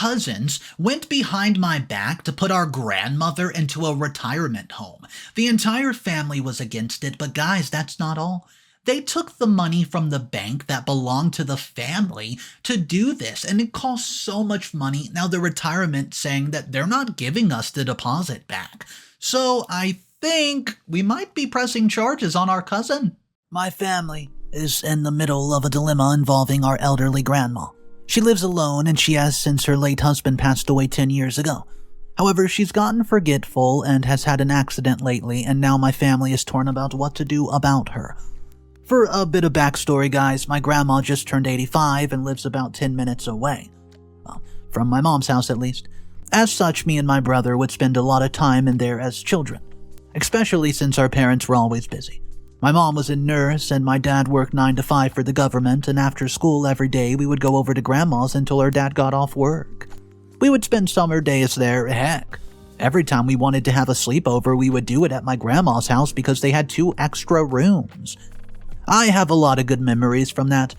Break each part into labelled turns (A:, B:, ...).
A: cousins went behind my back to put our grandmother into a retirement home. The entire family was against it, but guys, that's not all. They took the money from the bank that belonged to the family to do this, and it cost so much money. Now the retirement saying that they're not giving us the deposit back. So I think we might be pressing charges on our cousin.
B: My family is in the middle of a dilemma involving our elderly grandma. She lives alone and she has since her late husband passed away 10 years ago. However, she's gotten forgetful and has had an accident lately, and now my family is torn about what to do about her. For a bit of backstory, guys, my grandma just turned 85 and lives about 10 minutes away. Well, from my mom's house at least. As such, me and my brother would spend a lot of time in there as children, especially since our parents were always busy. My mom was a nurse and my dad worked 9 to 5 for the government, and after school every day we would go over to grandma's until our dad got off work. We would spend summer days there. Heck, every time we wanted to have a sleepover we would do it at my grandma's house because they had 2 extra rooms. I have a lot of good memories from that.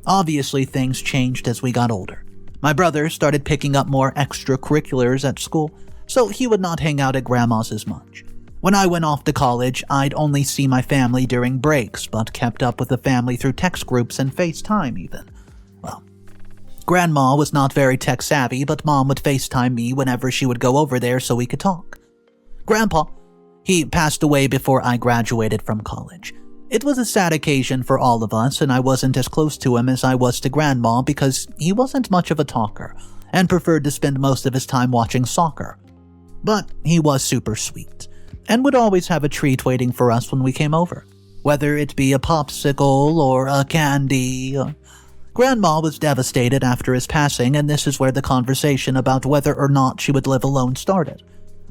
B: Obviously things changed as we got older. My brother started picking up more extracurriculars at school, so he would not hang out at grandma's as much. When I went off to college, I'd only see my family during breaks, but kept up with the family through text groups and FaceTime even. Well, Grandma was not very tech savvy, but Mom would FaceTime me whenever she would go over there so we could talk. Grandpa, he passed away before I graduated from college. It was a sad occasion for all of us, and I wasn't as close to him as I was to Grandma because he wasn't much of a talker and preferred to spend most of his time watching soccer. But he was super sweet and would always have a treat waiting for us when we came over, whether it be a popsicle or a candy. Grandma was devastated after his passing, and this is where the conversation about whether or not she would live alone started.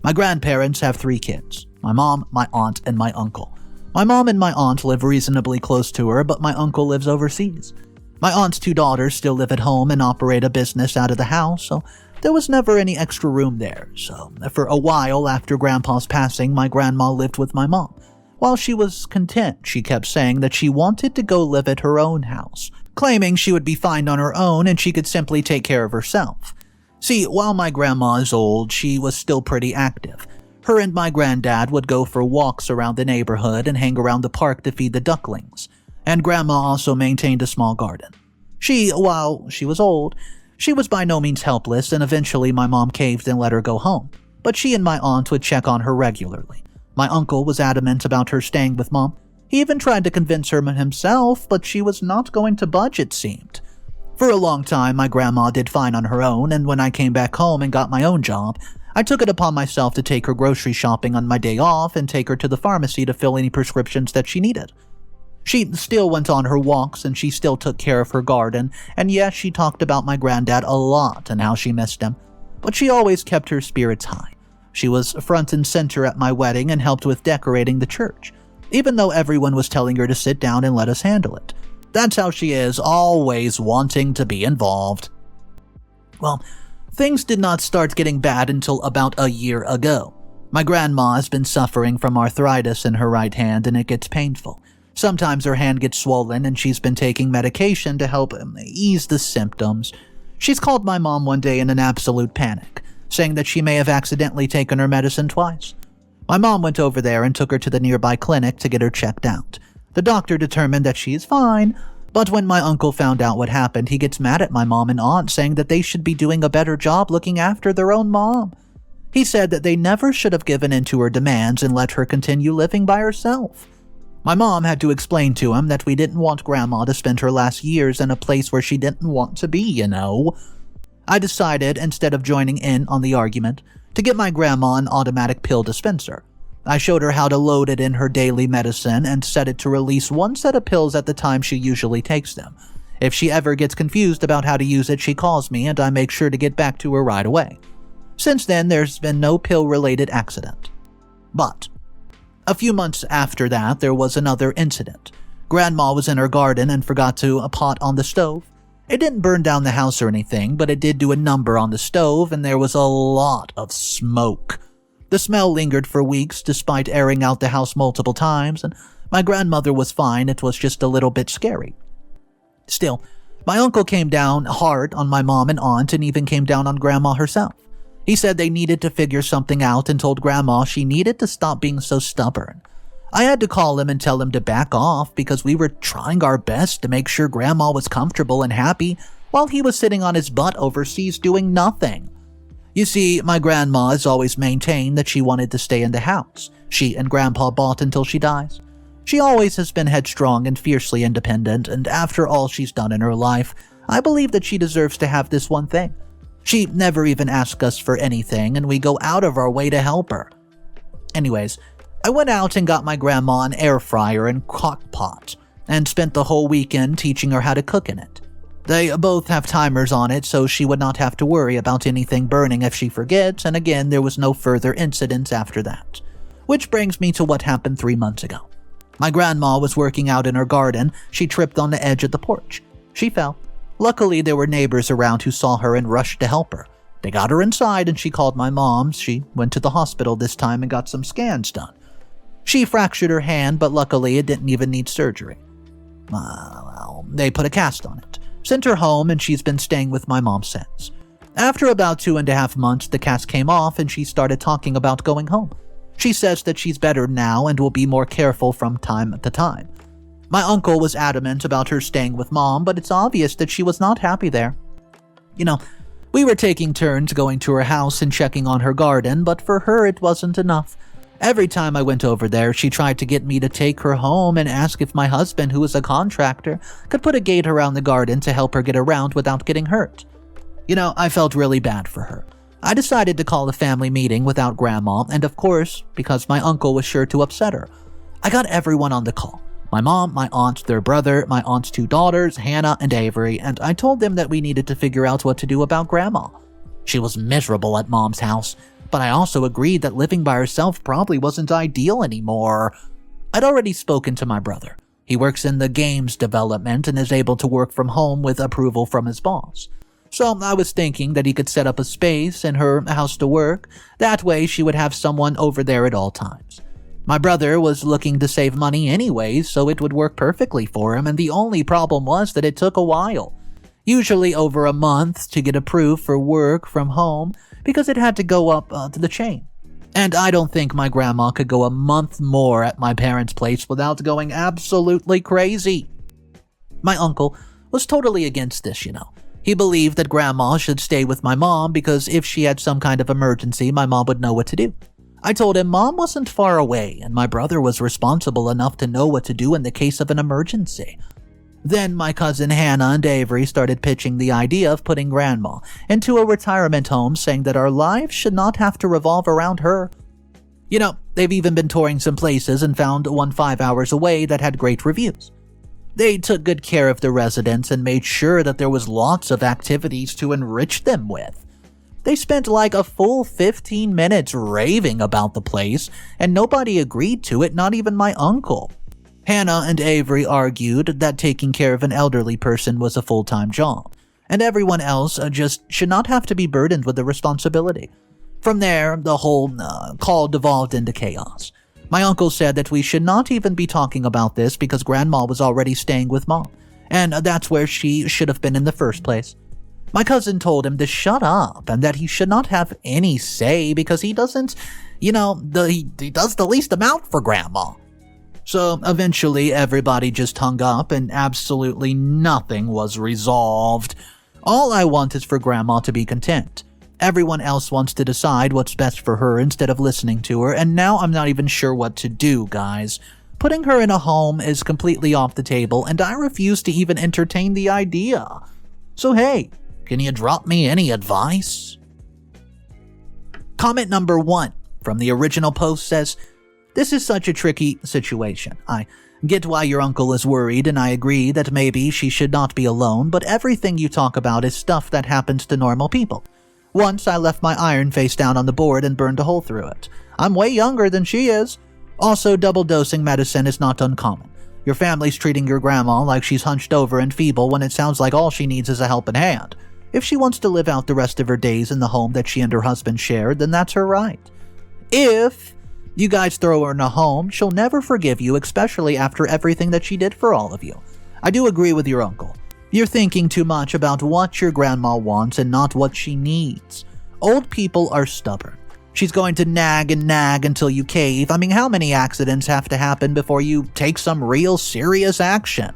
B: My grandparents have 3 kids, my mom, my aunt, and my uncle. My mom and my aunt live reasonably close to her, but my uncle lives overseas. My aunt's 2 daughters still live at home and operate a business out of the house, so there was never any extra room there. So for a while after Grandpa's passing, my grandma lived with my mom. While she was content, she kept saying that she wanted to go live at her own house, claiming she would be fine on her own and she could simply take care of herself. See, while my grandma is old, she was still pretty active. Her and my granddad would go for walks around the neighborhood and hang around the park to feed the ducklings. And Grandma also maintained a small garden. While she was old, she was by no means helpless, and eventually my mom caved and let her go home. But she and my aunt would check on her regularly. My uncle was adamant about her staying with Mom. He even tried to convince her himself, but she was not going to budge, it seemed. For a long time, my grandma did fine on her own, and when I came back home and got my own job, I took it upon myself to take her grocery shopping on my day off and take her to the pharmacy to fill any prescriptions that she needed. She still went on her walks and she still took care of her garden, and yes, she talked about my granddad a lot and how she missed him, but she always kept her spirits high. She was front and center at my wedding and helped with decorating the church, even though everyone was telling her to sit down and let us handle it. That's how she is, always wanting to be involved. Well, things did not start getting bad until about a year ago. My grandma has been suffering from arthritis in her right hand and it gets painful. Sometimes her hand gets swollen and she's been taking medication to help ease the symptoms. She's called my mom one day in an absolute panic, saying that she may have accidentally taken her medicine twice. My mom went over there and took her to the nearby clinic to get her checked out. The doctor determined that she is fine, but when my uncle found out what happened, he gets mad at my mom and aunt, saying that they should be doing a better job looking after their own mom. He said that they never should have given in to her demands and let her continue living by herself. My mom had to explain to him that we didn't want Grandma to spend her last years in a place where she didn't want to be, you know. I decided, instead of joining in on the argument, to get my grandma an automatic pill dispenser. I showed her how to load it in her daily medicine and set it to release 1 set of pills at the time she usually takes them. If she ever gets confused about how to use it, she calls me and I make sure to get back to her right away. Since then, there's been no pill-related accident. But a few months after that, there was another incident. Grandma was in her garden and forgot to pot on the stove. It didn't burn down the house or anything, but it did do a number on the stove and there was a lot of smoke. The smell lingered for weeks despite airing out the house multiple times, and my grandmother was fine, it was just a little bit scary. Still, My uncle came down hard on my mom and aunt and even came down on Grandma herself. He said they needed to figure something out and told Grandma she needed to stop being so stubborn. I had to call him and tell him to back off because we were trying our best to make sure Grandma was comfortable and happy while he was sitting on his butt overseas doing nothing. You see, my grandma has always maintained that she wanted to stay in the house she and Grandpa bought until she dies. She always has been headstrong and fiercely independent, and after all she's done in her life, I believe that she deserves to have this one thing. She never even asks us for anything, and we go out of our way to help her. Anyways, I went out and got my grandma an air fryer and crock pot, and spent the whole weekend teaching her how to cook in it. They both have timers on it, so she would not have to worry about anything burning if she forgets, and again, there was no further incidents after that. Which brings me to what happened 3 months ago. My grandma was working out in her garden. She tripped on the edge of the porch. She fell. Luckily, there were neighbors around who saw her and rushed to help her. They got her inside and she called my mom. She went to the hospital this time and got some scans done. She fractured her hand, but luckily it didn't even need surgery. They put a cast on it, sent her home, and she's been staying with my mom since. After about 2.5 months, the cast came off and she started talking about going home. She says that she's better now and will be more careful from time to time. My uncle was adamant about her staying with mom, but it's obvious that she was not happy there. We were taking turns going to her house and checking on her garden, but for her it wasn't enough. Every time I went over there, she tried to get me to take her home and ask if my husband, who is a contractor, could put a gate around the garden to help her get around without getting hurt. I felt really bad for her. I decided to call a family meeting without Grandma, and of course, because my uncle was sure to upset her. I got everyone on the call. My mom, my aunt, their brother, my aunt's 2 daughters, Hannah and Avery, and I told them that we needed to figure out what to do about Grandma. She was miserable at Mom's house, but I also agreed that living by herself probably wasn't ideal anymore. I'd already spoken to my brother. He works in the games development and is able to work from home with approval from his boss. So I was thinking that he could set up a space in her house to work. That way she would have someone over there at all times. My brother was looking to save money anyways, so it would work perfectly for him, and the only problem was that it took a while. Usually over a month to get approved for work from home because it had to go up to the chain. And I don't think my grandma could go a month more at my parents' place without going absolutely crazy. My uncle was totally against this, He believed that Grandma should stay with my mom because if she had some kind of emergency, my mom would know what to do. I told him Mom wasn't far away and my brother was responsible enough to know what to do in the case of an emergency. Then my cousin Hannah and Avery started pitching the idea of putting Grandma into a retirement home, saying that our lives should not have to revolve around her. They've even been touring some places and found one 5 hours away that had great reviews. They took good care of the residents and made sure that there was lots of activities to enrich them with. They spent like a full 15 minutes raving about the place, and nobody agreed to it, not even my uncle. Hannah and Avery argued that taking care of an elderly person was a full-time job, and everyone else just should not have to be burdened with the responsibility. From there, the whole call devolved into chaos. My uncle said that we should not even be talking about this because Grandma was already staying with Mom, and that's where she should have been in the first place. My cousin told him to shut up and that he should not have any say because he doesn't, he does the least amount for Grandma. So eventually everybody just hung up and absolutely nothing was resolved. All I want is for Grandma to be content. Everyone else wants to decide what's best for her instead of listening to her, and now I'm not even sure what to do, guys. Putting her in a home is completely off the table, and I refuse to even entertain the idea. So hey, can you drop me any advice? Comment number 1 from the original post says, "This is such a tricky situation. I get why your uncle is worried, and I agree that maybe she should not be alone, but everything you talk about is stuff that happens to normal people. Once I left my iron face down on the board and burned a hole through it. I'm way younger than she is. Also, double dosing medicine is not uncommon. Your family's treating your grandma like she's hunched over and feeble when it sounds like all she needs is a helping hand. If she wants to live out the rest of her days in the home that she and her husband shared, then that's her right. If you guys throw her in a home, she'll never forgive you, especially after everything that she did for all of you. I do agree with your uncle. You're thinking too much about what your grandma wants and not what she needs. Old people are stubborn. She's going to nag and nag until you cave. I mean, how many accidents have to happen before you take some real serious action?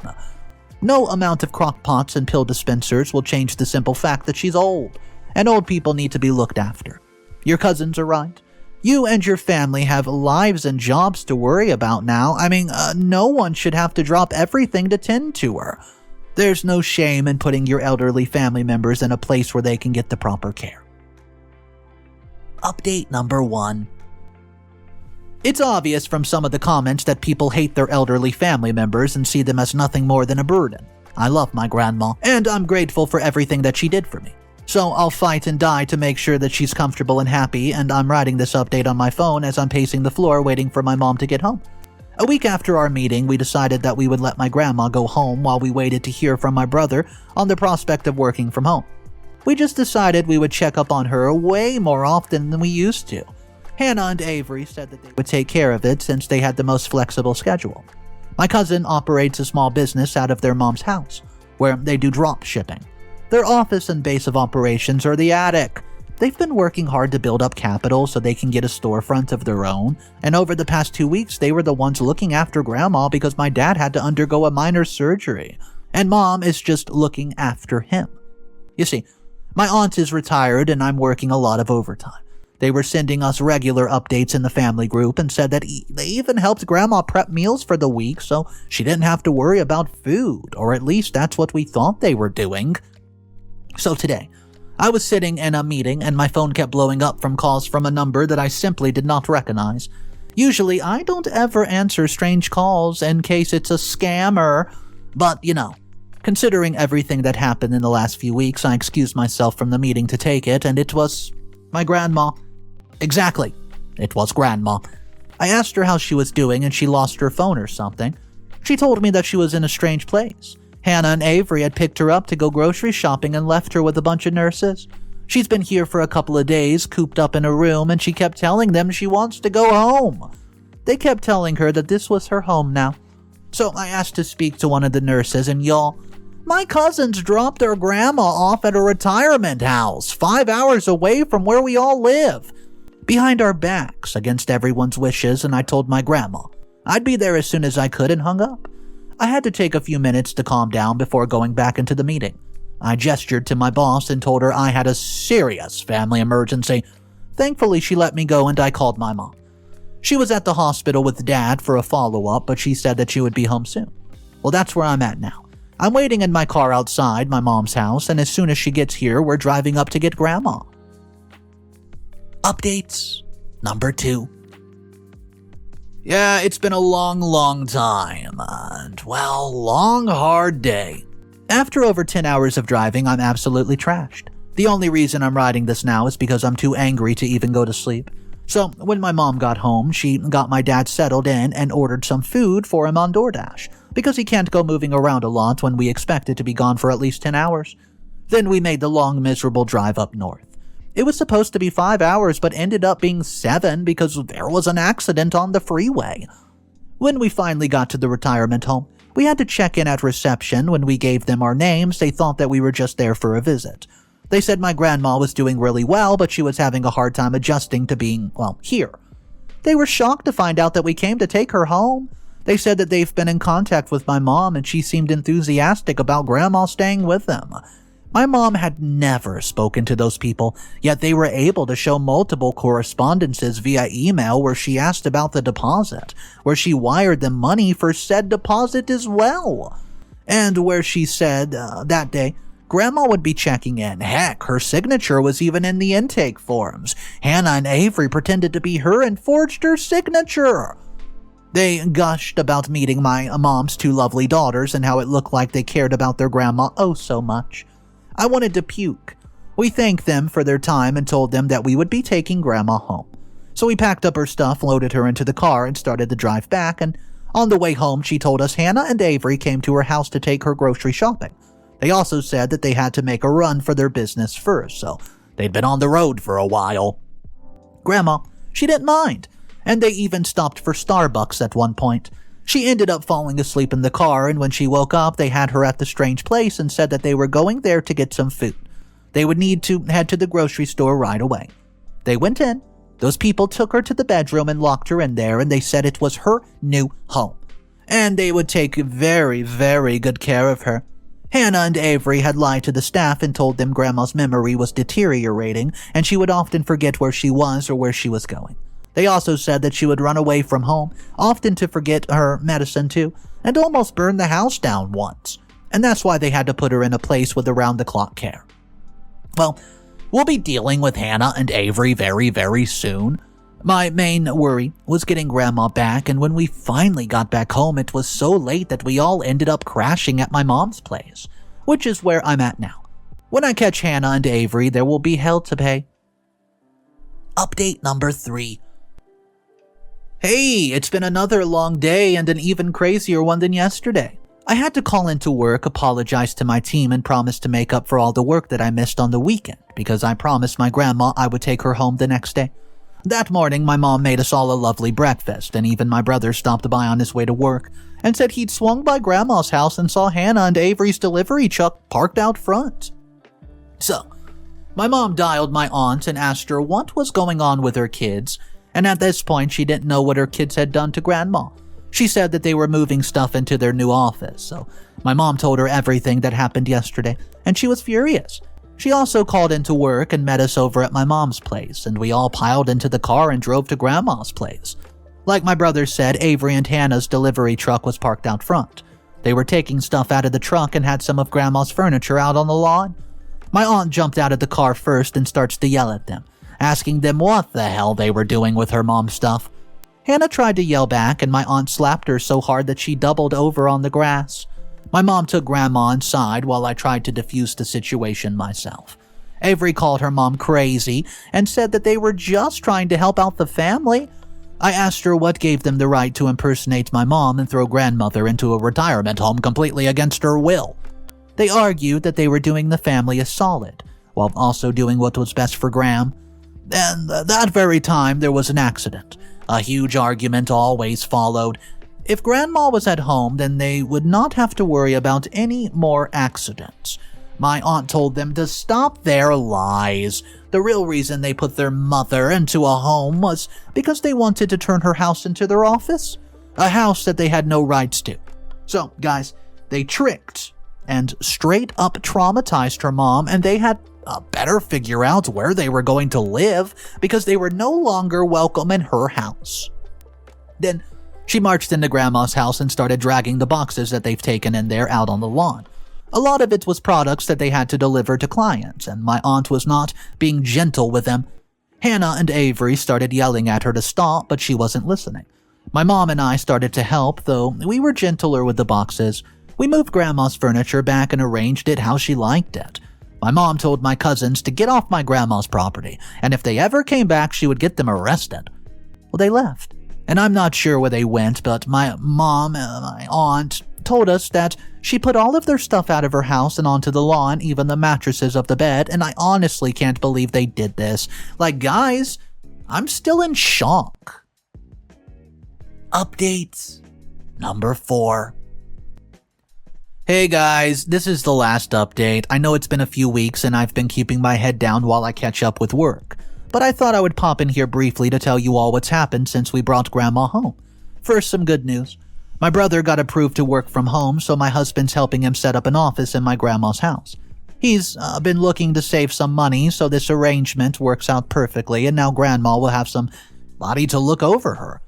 B: No amount of crock pots and pill dispensers will change the simple fact that she's old, and old people need to be looked after. Your cousins are right. You and your family have lives and jobs to worry about now. I mean, no one should have to drop everything to tend to her. There's no shame in putting your elderly family members in a place where they can get the proper care. Update number 1. It's obvious from some of the comments that people hate their elderly family members and see them as nothing more than a burden. I love my grandma, and I'm grateful for everything that she did for me. So I'll fight and die to make sure that she's comfortable and happy, and I'm writing this update on my phone as I'm pacing the floor waiting for my mom to get home. A week after our meeting, we decided that we would let my grandma go home while we waited to hear from my brother on the prospect of working from home. We just decided we would check up on her way more often than we used to. Hannah and Avery said that they would take care of it since they had the most flexible schedule. My cousin operates a small business out of their mom's house, where they do drop shipping. Their office and base of operations are the attic. They've been working hard to build up capital so they can get a storefront of their own, and over the past 2 weeks they were the ones looking after Grandma because my dad had to undergo a minor surgery, and Mom is just looking after him. You see, my aunt is retired and I'm working a lot of overtime. They were sending us regular updates in the family group and said that they even helped Grandma prep meals for the week so she didn't have to worry about food, or at least that's what we thought they were doing. So today, I was sitting in a meeting and my phone kept blowing up from calls from a number that I simply did not recognize. Usually, I don't ever answer strange calls in case it's a scammer, but considering everything that happened in the last few weeks, I excused myself from the meeting to take it, and it was my grandma. Exactly, it was Grandma. I asked her how she was doing and she lost her phone or something. She told me that she was in a strange place. Hannah and Avery had picked her up to go grocery shopping and left her with a bunch of nurses. She's been here for a couple of days, cooped up in a room, and she kept telling them she wants to go home. They kept telling her that this was her home now. So I asked to speak to one of the nurses, and y'all, my cousins dropped their grandma off at a retirement house 5 hours away from where we all live, behind our backs against everyone's wishes, and I told my grandma I'd be there as soon as I could and hung up. I had to take a few minutes to calm down before going back into the meeting. I gestured to my boss and told her I had a serious family emergency. Thankfully, she let me go and I called my mom. She was at the hospital with Dad for a follow-up, but she said that she would be home soon. Well, that's where I'm at now. I'm waiting in my car outside my mom's house, and as soon as she gets here, we're driving up to get Grandma. Updates number 2. Yeah, it's been a long time, and long, hard day. After over 10 hours of driving, I'm absolutely trashed. The only reason I'm writing this now is because I'm too angry to even go to sleep. So, when my mom got home, she got my dad settled in and ordered some food for him on DoorDash, because he can't go moving around a lot when we expected to be gone for at least 10 hours. Then we made the long, miserable drive up north. It was supposed to be 5 hours, but ended up being 7 because there was an accident on the freeway. When we finally got to the retirement home, we had to check in at reception. When we gave them our names, they thought that we were just there for a visit. They said my grandma was doing really well, but she was having a hard time adjusting to being, here. They were shocked to find out that we came to take her home. They said that they've been in contact with my mom and she seemed enthusiastic about Grandma staying with them. My mom had never spoken to those people, yet they were able to show multiple correspondences via email where she asked about the deposit, where she wired them money for said deposit as well, and where she said that day Grandma would be checking in. Heck, her signature was even in the intake forms. Hannah and Avery pretended to be her and forged her signature. They gushed about meeting my mom's 2 lovely daughters and how it looked like they cared about their grandma oh so much. I wanted to puke. We thanked them for their time and told them that we would be taking Grandma home. So we packed up her stuff, loaded her into the car, and started the drive back, and on the way home she told us Hannah and Avery came to her house to take her grocery shopping. They also said that they had to make a run for their business first, so they'd been on the road for a while. Grandma, she didn't mind, and they even stopped for Starbucks at one point. She ended up falling asleep in the car, and when she woke up, they had her at the strange place and said that they were going there to get some food. They would need to head to the grocery store right away. They went in. Those people took her to the bedroom and locked her in there, and they said it was her new home. And they would take very, very good care of her. Hannah and Avery had lied to the staff and told them Grandma's memory was deteriorating, and she would often forget where she was or where she was going. They also said that she would run away from home, often to forget her medicine too, and almost burn the house down once. And that's why they had to put her in a place with around-the-clock care. Well, we'll be dealing with Hannah and Avery very, very soon. My main worry was getting Grandma back, and when we finally got back home, it was so late that we all ended up crashing at my mom's place, which is where I'm at now. When I catch Hannah and Avery, there will be hell to pay. Update number 3. Hey, it's been another long day and an even crazier one than yesterday. I had to call into work, apologize to my team, and promise to make up for all the work that I missed on the weekend because I promised my grandma I would take her home the next day. That morning, my mom made us all a lovely breakfast, and even my brother stopped by on his way to work and said he'd swung by Grandma's house and saw Hannah and Avery's delivery truck parked out front. So, my mom dialed my aunt and asked her what was going on with her kids, and at this point, she didn't know what her kids had done to Grandma. She said that they were moving stuff into their new office, so my mom told her everything that happened yesterday, and she was furious. She also called into work and met us over at my mom's place, and we all piled into the car and drove to Grandma's place. Like my brother said, Avery and Hannah's delivery truck was parked out front. They were taking stuff out of the truck and had some of Grandma's furniture out on the lawn. My aunt jumped out of the car first and starts to yell at them, asking them what the hell they were doing with her mom's stuff. Hannah tried to yell back, and my aunt slapped her so hard that she doubled over on the grass. My mom took Grandma inside while I tried to defuse the situation myself. Avery called her mom crazy and said that they were just trying to help out the family. I asked her what gave them the right to impersonate my mom and throw grandmother into a retirement home completely against her will. They argued that they were doing the family a solid, while also doing what was best for Gram. And that very time, there was an accident. A huge argument always followed. If Grandma was at home, then they would not have to worry about any more accidents. My aunt told them to stop their lies. The real reason they put their mother into a home was because they wanted to turn her house into their office, a house that they had no rights to. So, guys, they tricked and straight up traumatized her mom, and they had better figure out where they were going to live because they were no longer welcome in her house. Then she marched into Grandma's house and started dragging the boxes that they've taken in there out on the lawn. A lot of it was products that they had to deliver to clients, and my aunt was not being gentle with them. Hannah and Avery started yelling at her to stop, but she wasn't listening. My mom and I started to help, though we were gentler with the boxes. We moved Grandma's furniture back and arranged it how she liked it. My mom told my cousins to get off my grandma's property, and if they ever came back, she would get them arrested. Well, they left, and I'm not sure where they went, but my mom and my aunt told us that she put all of their stuff out of her house and onto the lawn, even the mattresses of the bed, and I honestly can't believe they did this. Like, guys, I'm still in shock. Updates number 4. Hey guys, this is the last update. I know it's been a few weeks and I've been keeping my head down while I catch up with work, but I thought I would pop in here briefly to tell you all what's happened since we brought Grandma home. First, some good news. My brother got approved to work from home, so my husband's helping him set up an office in my grandma's house. He's been looking to save some money, so this arrangement works out perfectly, and now Grandma will have somebody to look over her.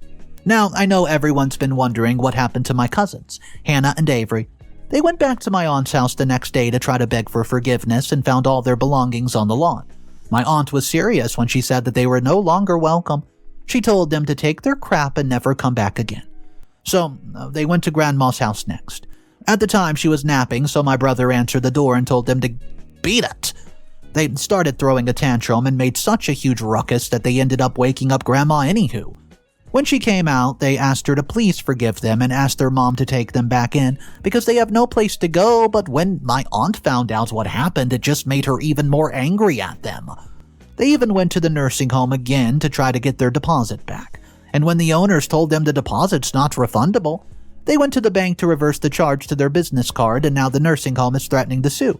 B: Now, I know everyone's been wondering what happened to my cousins, Hannah and Avery. They went back to my aunt's house the next day to try to beg for forgiveness and found all their belongings on the lawn. My aunt was serious when she said that they were no longer welcome. She told them to take their crap and never come back again. So, they went to Grandma's house next. At the time, she was napping, so my brother answered the door and told them to beat it. They started throwing a tantrum and made such a huge ruckus that they ended up waking up Grandma anywho. When she came out, they asked her to please forgive them and asked their mom to take them back in because they have no place to go, but when my aunt found out what happened, it just made her even more angry at them. They even went to the nursing home again to try to get their deposit back, and when the owners told them the deposit's not refundable, They went to the bank to reverse the charge to their business card, and now the nursing home is threatening to sue.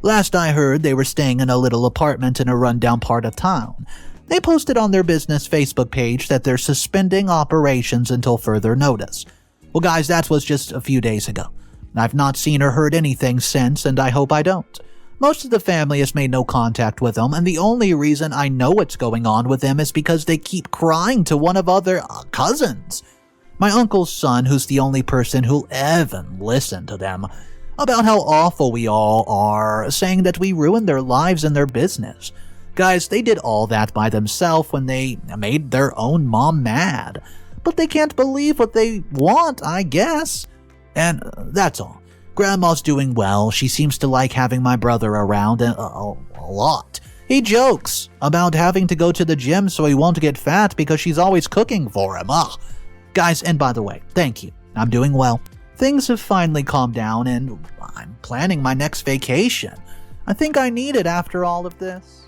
B: Last I heard, they were staying in a little apartment in a rundown part of town. They posted on their business Facebook page that they're suspending operations until further notice. Well, guys, that was just a few days ago. I've not seen or heard anything since, and I hope I don't. Most of the family has made no contact with them, and the only reason I know what's going on with them is because they keep crying to one of other cousins. My uncle's son, who's the only person who'll ever listen to them, about how awful we all are, saying that we ruined their lives and their business. Guys, they did all that by themselves when they made their own mom mad. But they can't believe what they want, I guess. And that's all. Grandma's doing well. She seems to like having my brother around a lot. He jokes about having to go to the gym so he won't get fat because she's always cooking for him. Guys, and by the way, thank you. I'm doing well. Things have finally calmed down and I'm planning my next vacation. I think I need it after all of this.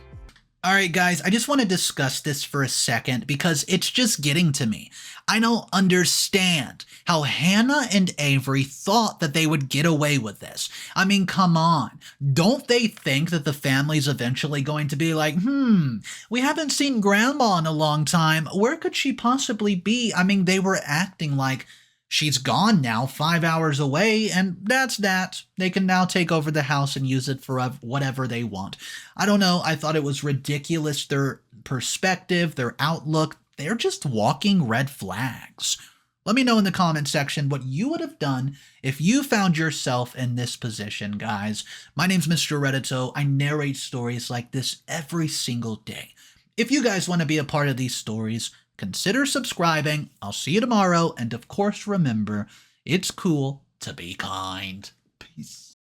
A: Alright guys, I just want to discuss this for a second because it's just getting to me. I don't understand how Hannah and Avery thought that they would get away with this. I mean, come on. Don't they think that the family's eventually going to be like, we haven't seen Grandma in a long time. Where could she possibly be? I mean, they were acting like she's gone now, 5 hours away, and that's that. They can now take over the house and use it for whatever they want. I don't know. I thought it was ridiculous. Their perspective, their outlook, they're just walking red flags. Let me know in the comment section what you would have done if you found yourself in this position, guys. My name's Mr. Reddito. I narrate stories like this every single day. If you guys want to be a part of these stories, consider subscribing. I'll see you tomorrow. And of course, remember, it's cool to be kind. Peace.